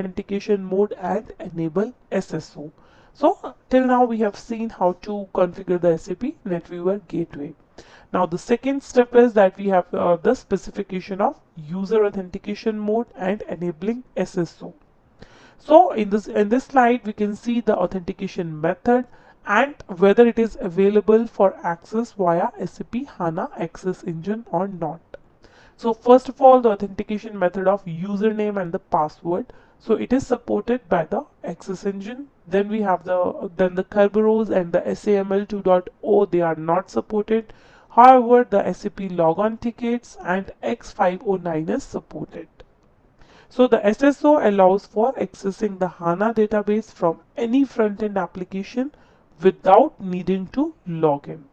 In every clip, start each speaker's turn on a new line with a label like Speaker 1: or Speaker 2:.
Speaker 1: authentication mode and enable SSO. So till now we have seen how to configure the SAP NetWeaver gateway. Now the second step is that we have the specification of user authentication mode and enabling SSO. So in this slide we can see the authentication method and whether it is available for access via SAP HANA Access Engine or not. So first of all, the authentication method of username and the password. So it is supported by the Access Engine. Then we have the Kerberos and the SAML 2.0, they are not supported. However, the SAP logon tickets and X509 is supported. So the SSO allows for accessing the HANA database from any front-end application without needing to log in.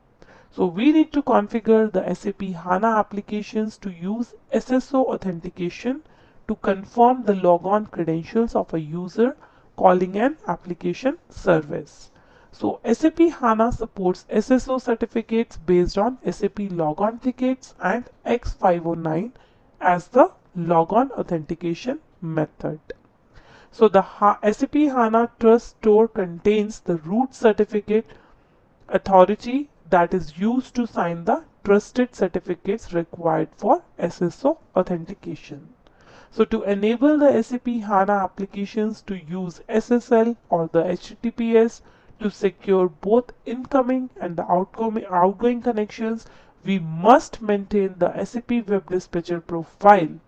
Speaker 1: So we need to configure the SAP HANA applications to use SSO authentication to confirm the logon credentials of a user calling an application service. So SAP HANA supports SSO certificates based on SAP logon tickets and X509 as the logon authentication method. So the SAP HANA Trust Store contains the root certificate authority that is used to sign the trusted certificates required for SSO authentication. So to enable the SAP HANA applications to use SSL or the HTTPS to secure both incoming and the outgoing connections, we must maintain the SAP Web Dispatcher profile.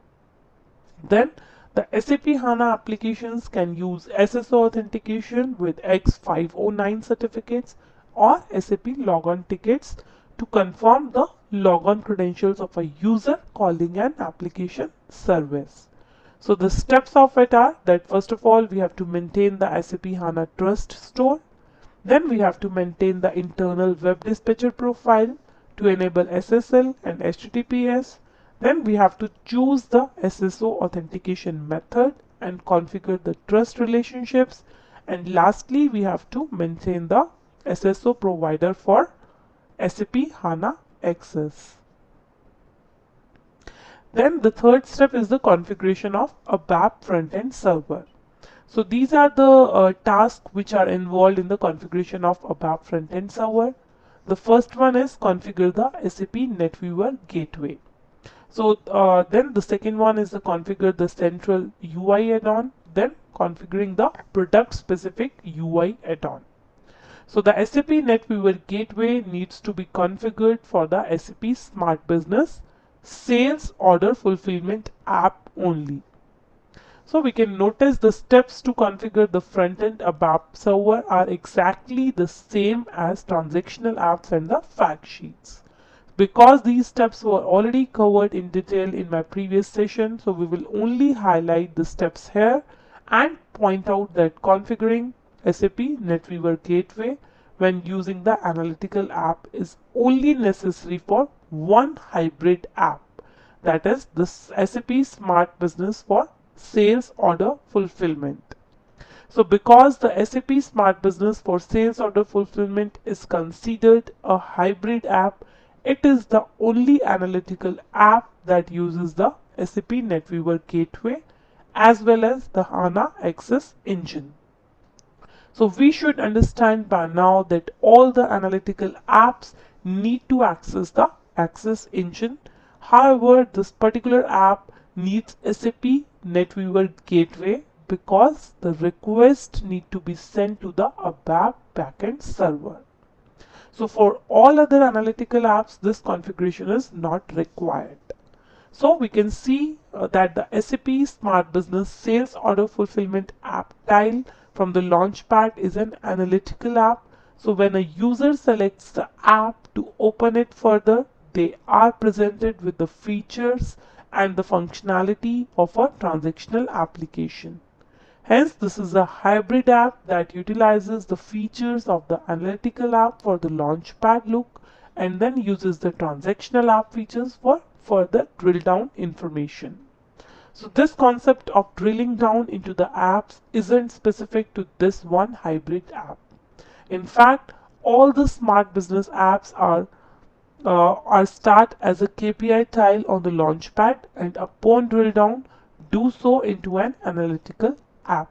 Speaker 1: Then the SAP HANA applications can use SSO authentication with X509 certificates or SAP logon tickets to confirm the logon credentials of a user calling an application service. So the steps of it are that first of all we have to maintain the SAP HANA Trust Store. Then we have to maintain the internal Web Dispatcher profile to enable SSL and HTTPS. Then we have to choose the SSO authentication method and configure the trust relationships. And lastly, we have to maintain the SSO provider for SAP HANA Access. Then the third step is the configuration of a ABAP front-end server. So these are the tasks which are involved in the configuration of a ABAP front-end server. The first one is configure the SAP NetWeaver gateway. So then the second one is to configure the central UI add-on, then configuring the product specific UI add-on. So the SAP NetWeaver gateway needs to be configured for the SAP Smart Business Sales Order Fulfillment app only. So we can notice the steps to configure the front-end ABAP server are exactly the same as transactional apps and the fact sheets. Because these steps were already covered in detail in my previous session, so we will only highlight the steps here and point out that configuring SAP NetWeaver Gateway when using the Analytical app is only necessary for one hybrid app, that is the SAP Smart Business for Sales Order Fulfillment. So because the SAP Smart Business for Sales Order Fulfillment is considered a hybrid app, it is the only analytical app that uses the SAP NetWeaver Gateway as well as the HANA Access Engine. So we should understand by now that all the analytical apps need to access the Access Engine. However, this particular app needs SAP NetWeaver Gateway because the request need to be sent to the ABAP backend server. So for all other analytical apps, this configuration is not required. So we can see that the SAP Smart Business Sales Order Fulfillment app tile from the Launchpad is an analytical app. So when a user selects the app to open it further, they are presented with the features and the functionality of a transactional application. Hence, this is a hybrid app that utilizes the features of the analytical app for the Launchpad look and then uses the transactional app features for further drill down information. So this concept of drilling down into the apps isn't specific to this one hybrid app. In fact, all the smart business apps are start as a KPI tile on the Launchpad and upon drill down do so into an analytical app.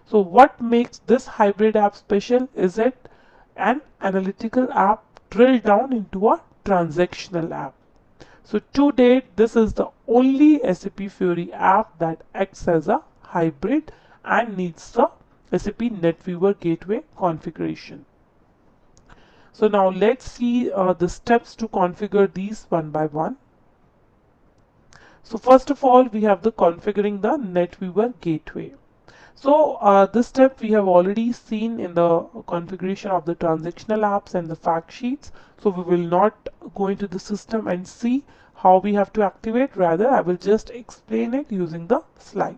Speaker 1: So what makes this hybrid app special? Is it an analytical app drilled down into a transactional app? So to date, this is the only SAP Fiori app that acts as a hybrid and needs the SAP NetWeaver gateway configuration. So now let's see the steps to configure these one by one. So first of all, we have the configuring the NetWeaver gateway. So this step we have already seen in the configuration of the transactional apps and the fact sheets. So we will not go into the system and see how we have to activate. Rather, I will just explain it using the slide.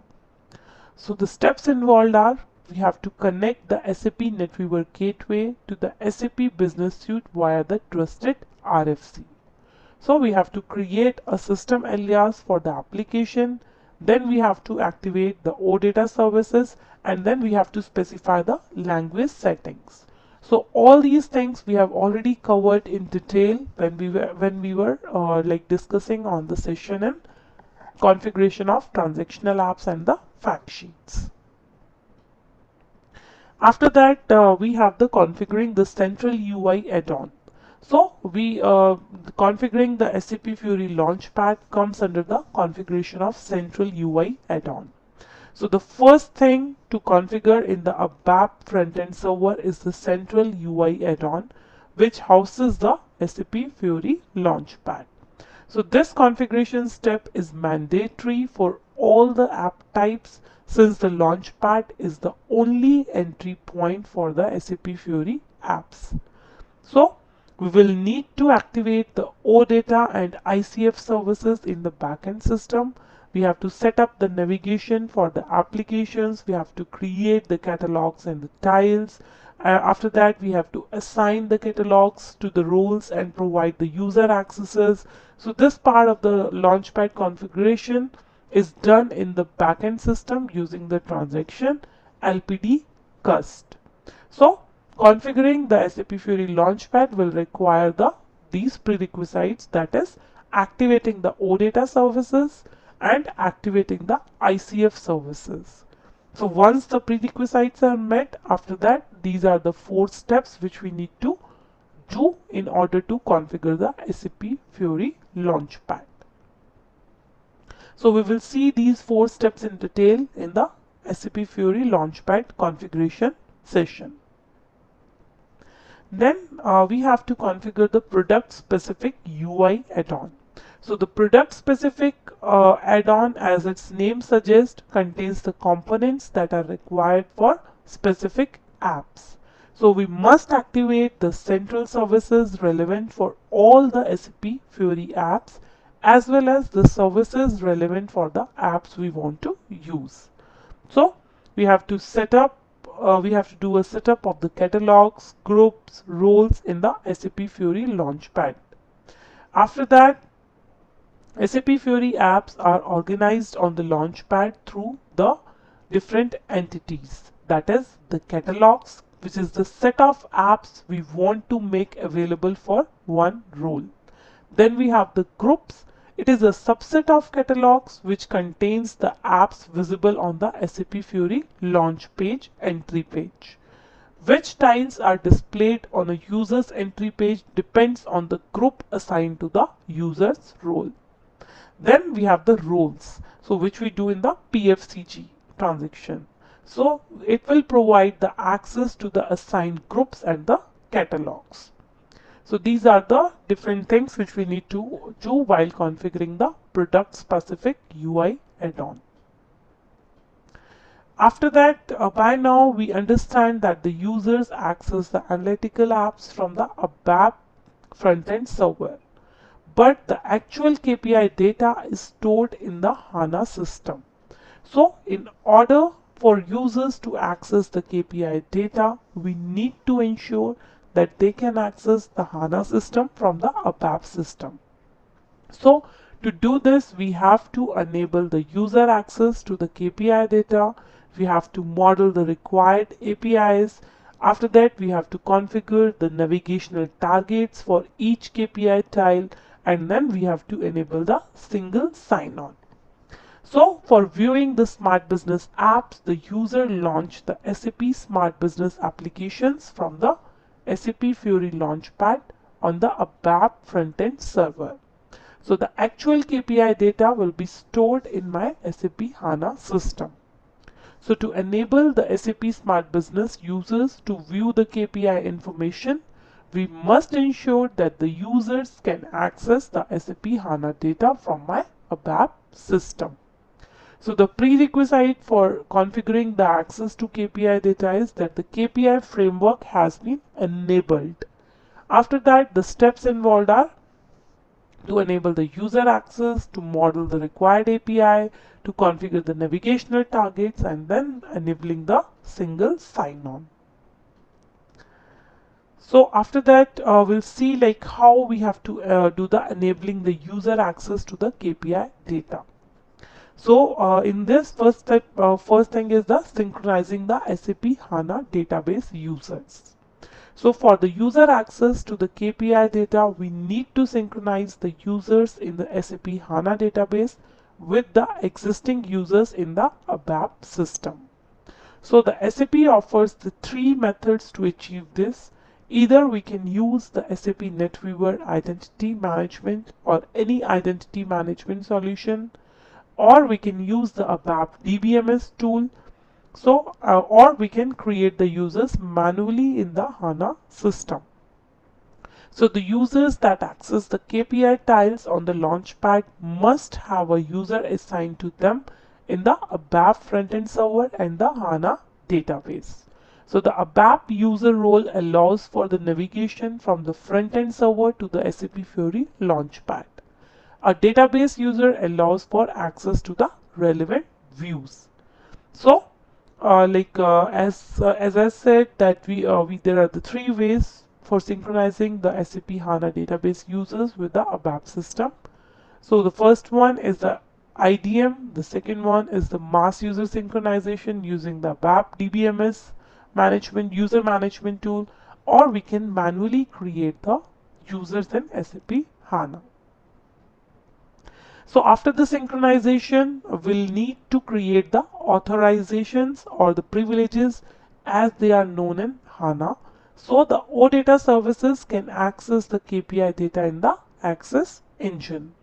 Speaker 1: So the steps involved are we have to connect the SAP NetWeaver gateway to the SAP Business Suite via the trusted RFC. So we have to create a system alias for the application. Then we have to activate the OData services, and then we have to specify the language settings. So all these things we have already covered in detail when we were like discussing on the session in configuration of transactional apps and the fact sheets. After that, we have the configuring the central UI add-on. So we configuring the SAP Fiori Launchpad comes under the configuration of central UI add-on. So the first thing to configure in the ABAP front-end server is the central UI add-on, which houses the SAP Fiori Launchpad. So this configuration step is mandatory for all the app types, since the Launchpad is the only entry point for the SAP Fiori apps. So we will need to activate the OData and ICF services in the backend system. We have to set up the navigation for the applications. We have to create the catalogs and the tiles. After that, we have to assign the catalogs to the roles and provide the user accesses. So this part of the Launchpad configuration is done in the backend system using the transaction LPD cust. So configuring the SAP Fiori Launchpad will require these prerequisites, that is activating the OData services and activating the ICF services. So once the prerequisites are met, after that these are the 4 steps which we need to do in order to configure the SAP Fiori Launchpad. So we will see these 4 steps in detail in the SAP Fiori Launchpad configuration session. Then we have to configure the product specific UI add-on. So the product specific add-on, as its name suggests, contains the components that are required for specific apps. So we must activate the central services relevant for all the SAP Fiori apps, as well as the services relevant for the apps we want to use. So we have to set up we have to do a setup of the catalogs, groups, roles in the SAP Fiori Launchpad. After that, SAP Fiori apps are organized on the Launchpad through the different entities. That is the catalogs, which is the set of apps we want to make available for one role. Then we have the groups. It is a subset of catalogs which contains the apps visible on the SAP Fiori launch page entry page. Which tiles are displayed on a user's entry page depends on the group assigned to the user's role. Then we have the roles, so which we do in the PFCG transaction. So it will provide the access to the assigned groups and the catalogs. So these are the different things which we need to do while configuring the product specific UI add-on. After that, by now we understand that the users access the analytical apps from the ABAP front-end server. But the actual KPI data is stored in the HANA system. So in order for users to access the KPI data, we need to ensure that they can access the HANA system from the ABAP system. So to do this, we have to enable the user access to the KPI data. We have to model the required APIs. After that, we have to configure the navigational targets for each KPI tile, and then we have to enable the single sign-on. So for viewing the Smart Business apps, the user launched the SAP Smart Business applications from the SAP Fiori Launchpad on the ABAP front-end server. So the actual KPI data will be stored in my SAP HANA system. So to enable the SAP Smart Business users to view the KPI information, we must ensure that the users can access the SAP HANA data from my ABAP system. So the prerequisite for configuring the access to KPI data is that the KPI framework has been enabled. After that, the steps involved are to enable the user access, to model the required API, to configure the navigational targets, and then enabling the single sign-on. So after that, we'll see like how we have to do the enabling the user access to the KPI data. So in this first step, first thing is the synchronizing the SAP HANA database users. So for the user access to the KPI data, we need to synchronize the users in the SAP HANA database with the existing users in the ABAP system. So the SAP offers the three methods to achieve this. Either we can use the SAP NetWeaver Identity Management or any identity management solution, or we can use the ABAP DBMS tool. So, or we can create the users manually in the HANA system. So the users that access the KPI tiles on the Launchpad must have a user assigned to them in the ABAP frontend server and the HANA database. So the ABAP user role allows for the navigation from the frontend server to the SAP Fiori Launchpad. A database user allows for access to the relevant views. So as I said that there are the three ways for synchronizing the SAP HANA database users with the ABAP system. So the first one is the IDM, the second one is the mass user synchronization using the ABAP DBMS management user management tool, or we can manually create the users in SAP HANA. So after the synchronization, we'll need to create the authorizations or the privileges as they are known in HANA. So the OData services can access the KPI data in the Access engine.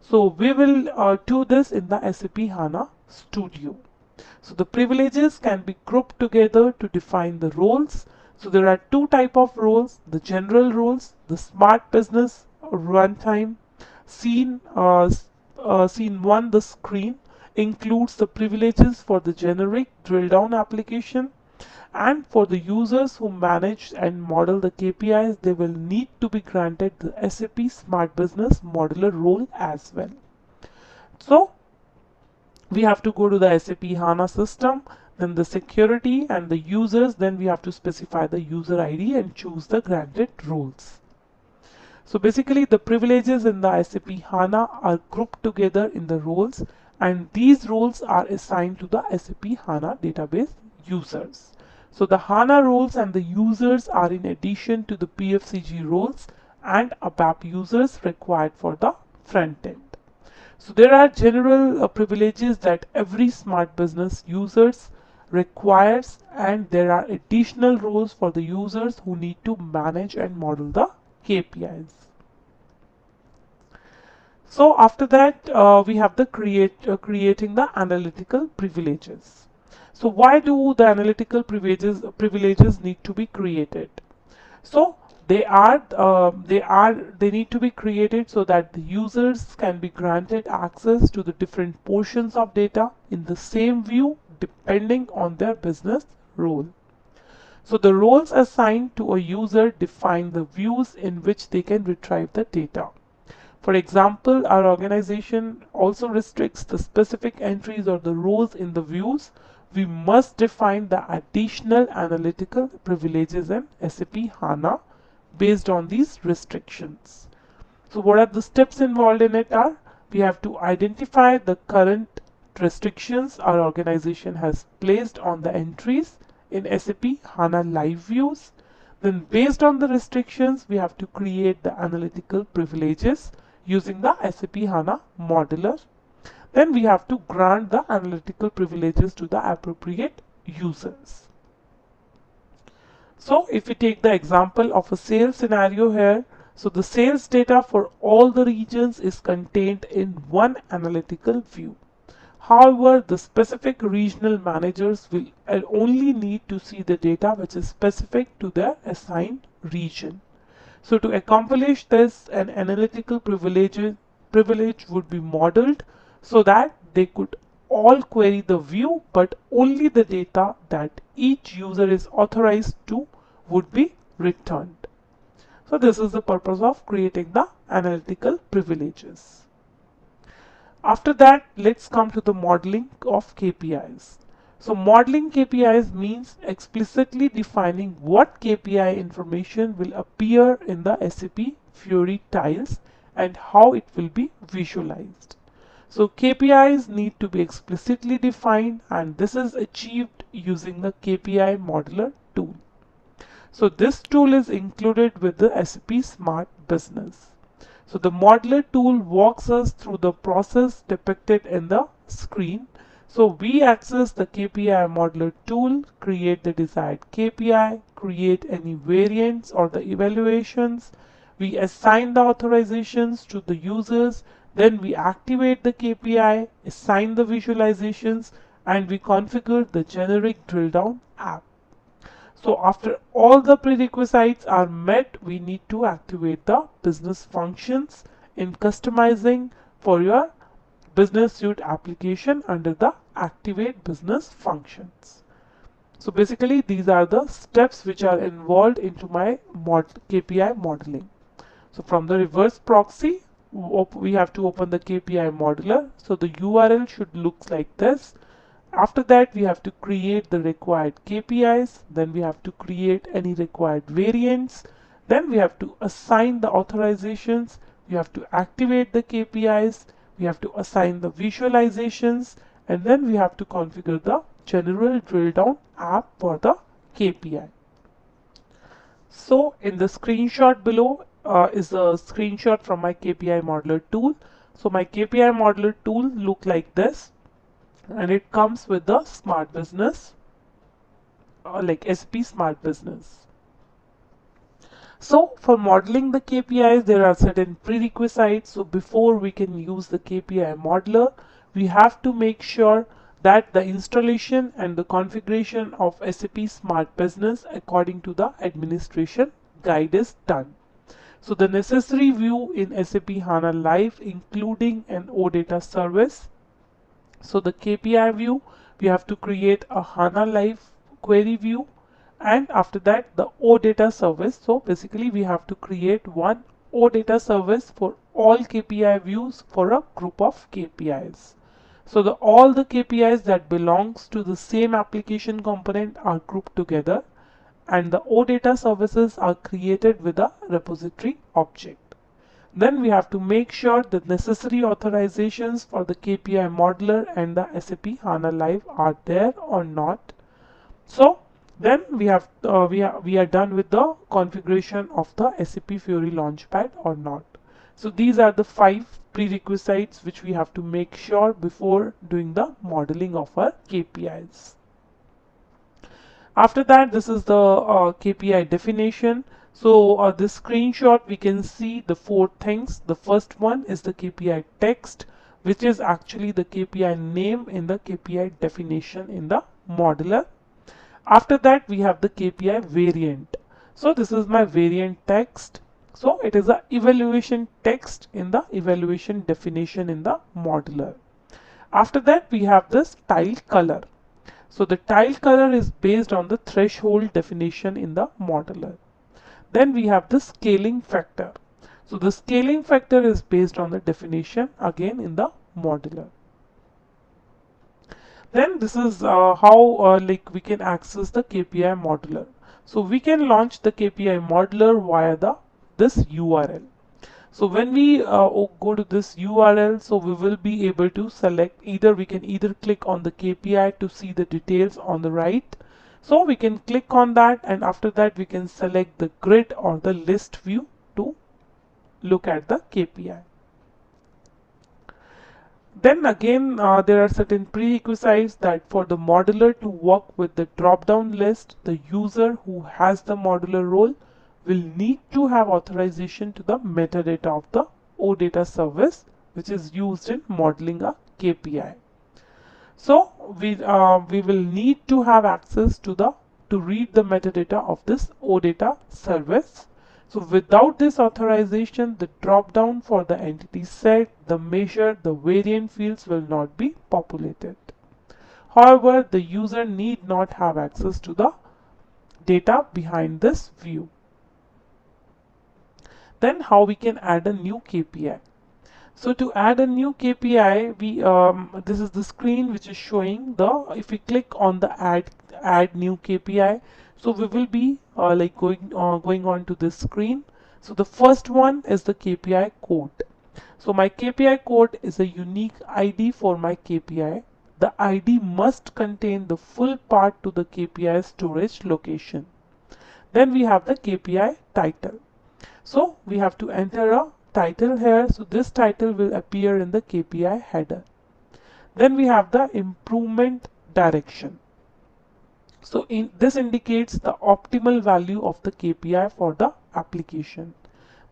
Speaker 1: So we will do this in the SAP HANA Studio. So the privileges can be grouped together to define the roles. So there are two types of roles, the general roles, the Smart Business Runtime, Scene 1, the screen includes the privileges for the generic drill down application, and for the users who manage and model the KPIs, they will need to be granted the SAP Smart Business Modeler role as well. So we have to go to the SAP HANA system, then the security and the users, then we have to specify the user ID and choose the granted roles. So basically the privileges in the SAP HANA are grouped together in the roles, and these roles are assigned to the SAP HANA database users. So the HANA roles and the users are in addition to the PFCG roles and ABAP users required for the front end. So there are general privileges that every smart business users requires, and there are additional roles for the users who need to manage and model the KPIs. So after that, we have the creating the analytical privileges. So why do the analytical privileges need to be created? So they need to be created so that the users can be granted access to the different portions of data in the same view depending on their business role. So the roles assigned to a user define the views in which they can retrieve the data. For example, our organization also restricts the specific entries or the roles in the views. We must define the additional analytical privileges in SAP HANA based on these restrictions. So what are the steps involved in it are, we have to identify the current restrictions our organization has placed on the entries in SAP HANA Live Views. Then based on the restrictions, we have to create the analytical privileges using the SAP HANA Modeler. then we have to grant the analytical privileges to the appropriate users. So if we take the example of a sales scenario here, so the sales data for all the regions is contained in one analytical view. However, the specific regional managers will only need to see the data which is specific to their assigned region. So to accomplish this, an analytical privilege would be modeled so that they could all query the view, but only the data that each user is authorized to would be returned. So this is the purpose of creating the analytical privileges. After that, let's come to the modeling of KPIs. So modeling KPIs means explicitly defining what KPI information will appear in the SAP Fiori tiles and how it will be visualized. So KPIs need to be explicitly defined, and this is achieved using the KPI modeler tool. So this tool is included with the SAP Smart Business. So the modeler tool walks us through the process depicted in the screen. So we access the KPI modeler tool, create the desired KPI, create any variants or the evaluations. We assign the authorizations to the users, then we activate the KPI, assign the visualizations, and we configure the generic drill down app. So after all the prerequisites are met, we need to activate the business functions in customizing for your business suite application under the activate business functions. So basically these are the steps which are involved into my KPI modeling. So from the reverse proxy, we have to open the KPI modeler. So the URL should look like this. After that, we have to create the required KPIs, then we have to create any required variants, then we have to assign the authorizations, we have to activate the KPIs, we have to assign the visualizations, and then we have to configure the general drill down app for the KPI. So in the screenshot below is a screenshot from my KPI modeler tool. So my KPI modeler tool look like this, and it comes with the Smart Business, like SAP Smart Business. So for modeling the KPIs, there are certain prerequisites. So before we can use the KPI modeler, we have to make sure that the installation and the configuration of SAP Smart Business according to the administration guide is done. So the necessary view in SAP HANA Live, including an OData service. So the KPI view, we have to create a HANA Live query view, and after that the OData service. So basically we have to create one OData service for all KPI views for a group of KPIs. So all the KPIs that belongs to the same application component are grouped together, and the OData services are created with a repository object. Then we have to make sure the necessary authorizations for the KPI modeler and the SAP HANA Live are there or not. So then we are done with the configuration of the SAP Fiori Launchpad or not. So these are the 5 prerequisites which we have to make sure before doing the modeling of our KPIs. After that, this is the KPI definition. So this screenshot, we can see the 4 things. The first one is the KPI text, which is actually the KPI name in the KPI definition in the modeler. After that, we have the KPI variant. So this is my variant text. So it is a evaluation text in the evaluation definition in the modeler. After that, we have this tile color. So the tile color is based on the threshold definition in the modeler. Then we have the scaling factor. So the scaling factor is based on the definition again in the modeler. Then this is how we can access the KPI modeler. So we can launch the KPI modeler via this URL. So when we go to this URL, so we will be able to select we can either click on the KPI to see the details on the right. So we can click on that, and after that we can select the grid or the list view to look at the KPI. Then again, there are certain prerequisites that for the modeler to work with the drop-down list, the user who has the modeler role will need to have authorization to the metadata of the OData service, which is used in modeling a KPI. So we will need to have access to the to read the metadata of this OData service. So without this authorization, the drop down for the entity set, the measure, the variant fields will not be populated. However, the user need not have access to the data behind this view. Then how we can add a new KPI. So to add a new KPI, we this is the screen which is showing the, if we click on the add new KPI, so we will be going on to this screen. So the first one is the KPI code. So my KPI code is a unique ID for my KPI. The ID must contain the full path to the KPI storage location. Then we have the KPI title. So we have to enter a title here. So this title will appear in the KPI header. Then we have the improvement direction. So this indicates the optimal value of the KPI for the application.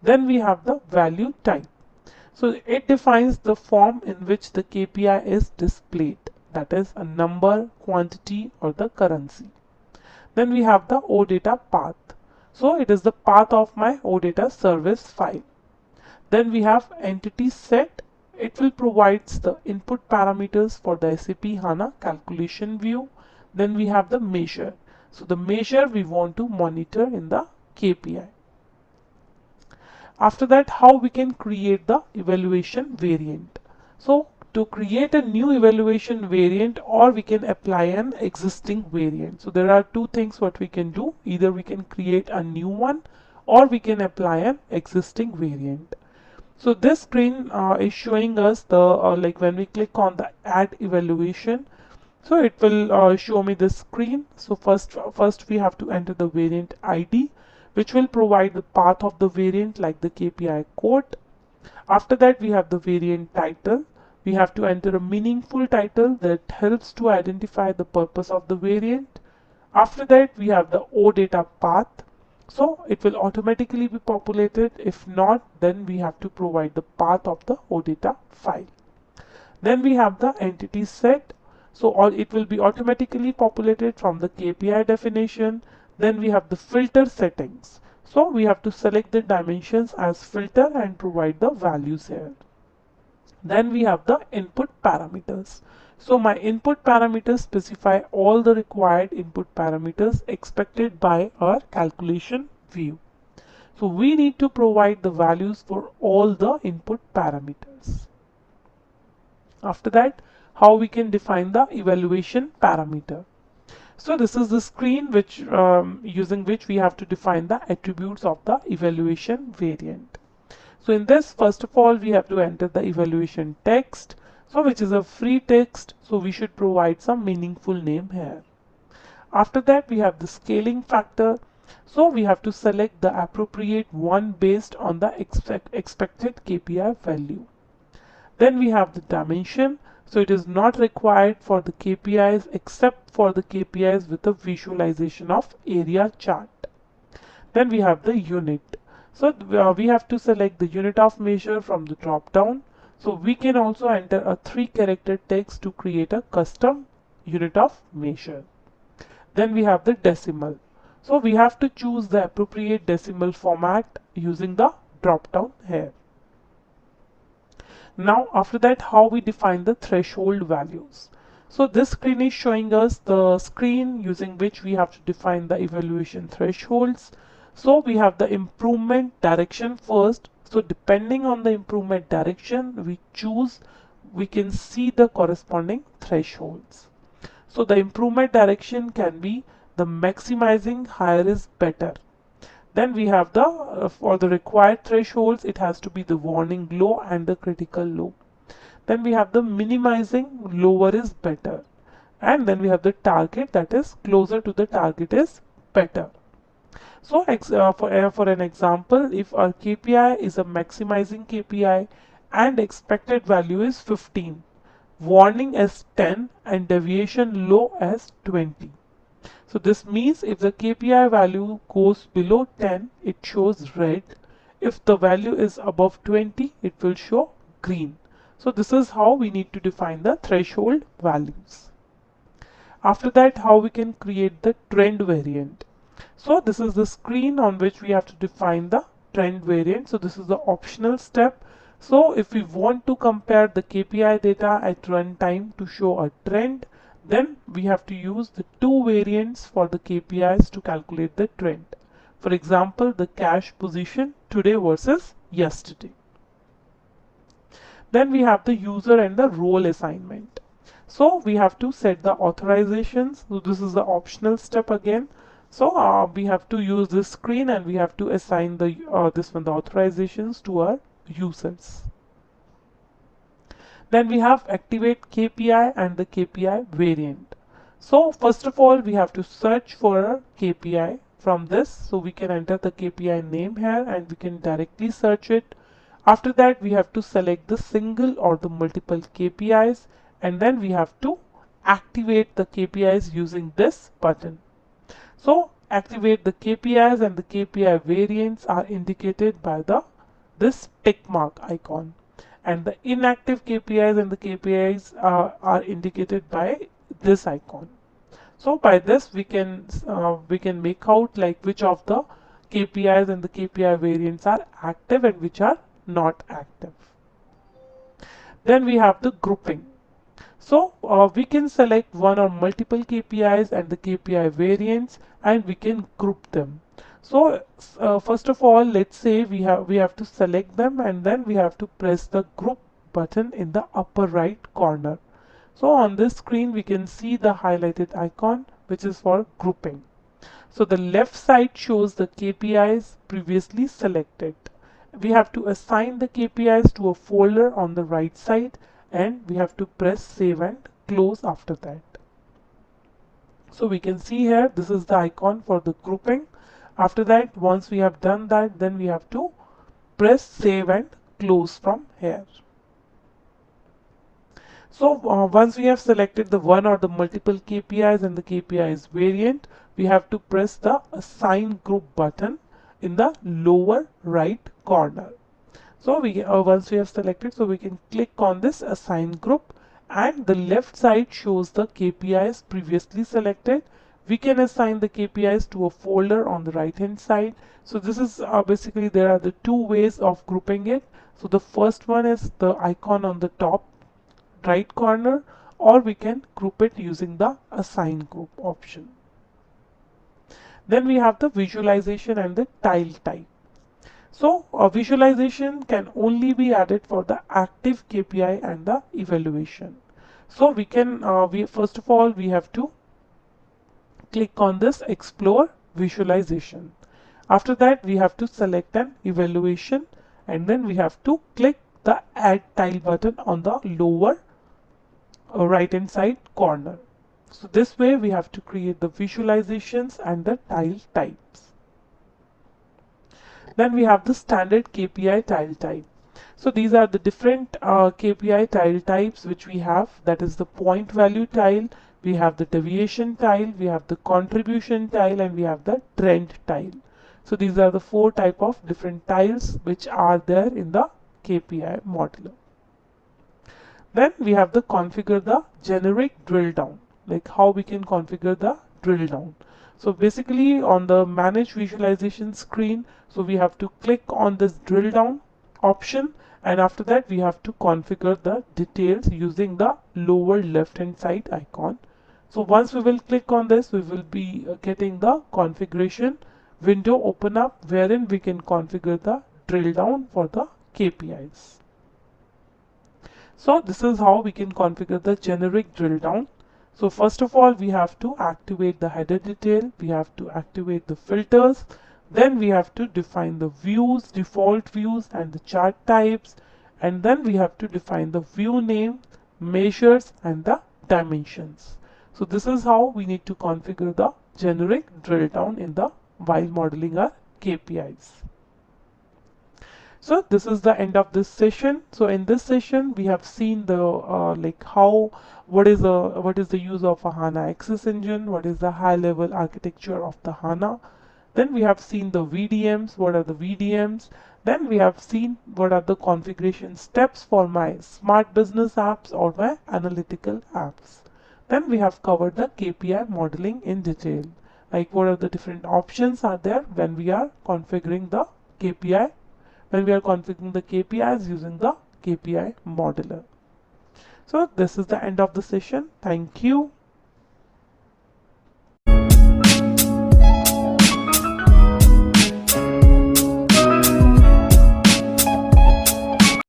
Speaker 1: Then we have the value type. So it defines the form in which the KPI is displayed. That is a number, quantity, or the currency. Then we have the OData path. So it is the path of my OData service file. Then we have entity set. It will provide the input parameters for the SAP HANA calculation view. Then we have the measure. So the measure we want to monitor in the KPI. After that, how we can create the evaluation variant. So to create a new evaluation variant, or we can apply an existing variant. So there are two things what we can do. Either we can create a new one, or we can apply an existing variant. So this screen is showing us the like when we click on the add evaluation, so it will show me the screen. So first we have to enter the variant ID, which will provide the path of the variant like the KPI code. After that, we have the variant title. We have to enter a meaningful title that helps to identify the purpose of the variant. After that, we have the OData path. So it will automatically be populated. If not, then we have to provide the path of the OData file. Then we have the entity set. So it will be automatically populated from the KPI definition. Then we have the filter settings. So we have to select the dimensions as filter and provide the values here. Then we have the input parameters. So my input parameters specify all the required input parameters expected by our calculation view. So we need to provide the values for all the input parameters. After that, how we can define the evaluation parameter. So this is the screen which using which we have to define the attributes of the evaluation variant. So in this, first of all, we have to enter the evaluation text, so which is a free text, so we should provide some meaningful name here. After that, we have the scaling factor, so we have to select the appropriate one based on the expected KPI value. Then we have the dimension, so it is not required for the KPIs except for the KPIs with a visualization of area chart. Then we have the unit. So we have to select the unit of measure from the drop down. So we can also enter a 3-character text to create a custom unit of measure. Then we have the decimal. So we have to choose the appropriate decimal format using the drop down here. Now after that, how we define the threshold values. So this screen is showing us the screen using which we have to define the evaluation thresholds. So we have the improvement direction first. So depending on the improvement direction we can see the corresponding thresholds. So the improvement direction can be the maximizing higher is better. Then we have the for the required thresholds, it has to be the warning low and the critical low. Then we have the minimizing lower is better. And then we have the target, that is closer to the target is better. So for an example, if our KPI is a maximizing KPI and expected value is 15, warning as 10 and deviation low as 20. So this means if the KPI value goes below 10, it shows red. If the value is above 20, it will show green. So this is how we need to define the threshold values. After that, how we can create the trend variant. So this is the screen on which we have to define the trend variant. So this is the optional step. So if we want to compare the KPI data at runtime to show a trend, then we have to use the two variants for the KPIs to calculate the trend. For example, the cash position today versus yesterday. Then we have the user and the role assignment. So we have to set the authorizations. So this is the optional step again. So we have to use this screen and we have to assign the the authorizations to our users. Then we have activate KPI and the KPI variant. So first of all, we have to search for a KPI from this. So we can enter the KPI name here and we can directly search it. After that, we have to select the single or the multiple KPIs, and then we have to activate the KPIs using this button. So activate the KPIs and the KPI variants are indicated by this tick mark icon, and the inactive KPIs and the KPIs are indicated by this icon. So by this we can make out like which of the KPIs and the KPI variants are active and which are not active. Then we have the grouping. So we can select one or multiple KPIs and the KPI variants, and we can group them. So first of all, let's say we have to select them, and then we have to press the group button in the upper right corner. So on this screen we can see the highlighted icon, which is for grouping. So the left side shows the KPIs previously selected. We have to assign the KPIs to a folder on the right side, and we have to press save and close after that. So we can see here, this is the icon for the grouping. After that, once we have done that, then we have to press save and close from here. So once we have selected the one or the multiple KPIs and the KPIs variant, we have to press the assign group button in the lower right corner. So once we have selected, so we can click on this assign group, and the left side shows the KPIs previously selected. We can assign the KPIs to a folder on the right hand side. So this is basically there are the two ways of grouping it. So the first one is the icon on the top right corner, or we can group it using the assign group option. Then we have the visualization and the tile type. So a visualization can only be added for the active KPI and the evaluation. So we can first of all we have to click on this explore visualization. After that, we have to select an evaluation, and then we have to click the add tile button on the lower right hand side corner. So this way we have to create the visualizations and the tile types. Then we have the standard KPI tile type. So these are the different KPI tile types which we have. That is the point value tile, we have the deviation tile, we have the contribution tile, and we have the trend tile. So these are the four type of different tiles which are there in the KPI modeler. Then we have the configure the generic drill down, like how we can configure the drill down. So basically on the manage visualization screen, so we have to click on this drill down option, and after that we have to configure the details using the lower left hand side icon. So once we will click on this, we will be getting the configuration window open up, wherein we can configure the drill down for the KPIs. So this is how we can configure the generic drill down. So first of all, we have to activate the header detail, we have to activate the filters, then we have to define the views, default views, and the chart types, and then we have to define the view name, measures, and the dimensions. So this is how we need to configure the generic drill down in the while modeling our KPIs. So this is the end of this session. So in this session, we have seen the what is the use of a HANA Access Engine, what is the high level architecture of the HANA. Then we have seen the VDMs, what are the VDMs. Then we have seen what are the configuration steps for my smart business apps or my analytical apps. Then we have covered the KPI modeling in detail. Like what are the different options are there when we are configuring the KPI, when we are configuring the KPIs using the KPI modeler. So this is the end of the session. Thank you.